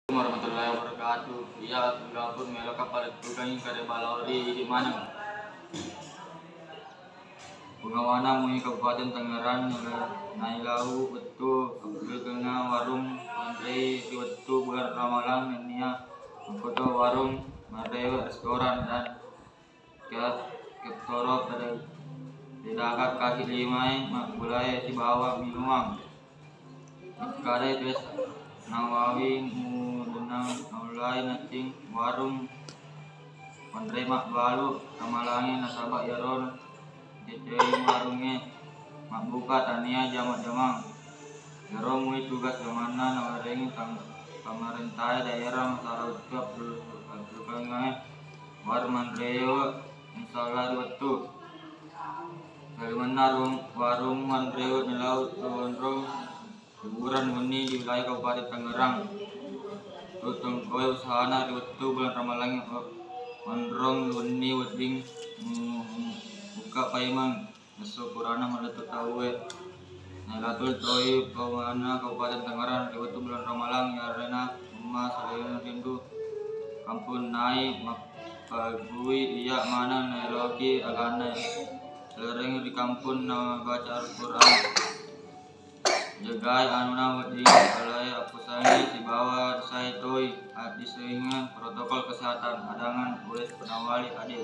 Warahmatullahi wabarakatuh. Iya, gabun melo kapal tugang kare balori di mana? Pengawana mui Kabupaten Tangerang nailau betul kena warung Andre di betul bulan Ramalan nia foto warung Mare restoran dan ke Keptorok dari dekat kaki limai mulai di bawah minuman. Kare des Nawawi mudunang mulai nating warung Andre mak balu Ramalangi nasabak yaron jadi warungnya mak buka tania jamak-jamak yaron mui tugas kemana nawarengi pemerintah daerah masalah ucap berkenai warung Andreo misalnya waktu dari mana warung Andreo nyelau turun hiburan muni di wilayah Kabupaten Tangerang. Tutung kowe usahana di waktu bulan Ramalan mandrong muni wedding buka paimang syukurana meletup tahu Nailatul Toi Pemana Kabupaten Tangerang di waktu bulan Ramalan ya rena emas salena rindu kampun naik pagui iya mana nailoki agana lereng di kampun na baca Al-Quran jagai anuna wedi balai apusangi di bawah saya toi diseingan protokol kesehatan adangan oleh penawali adil.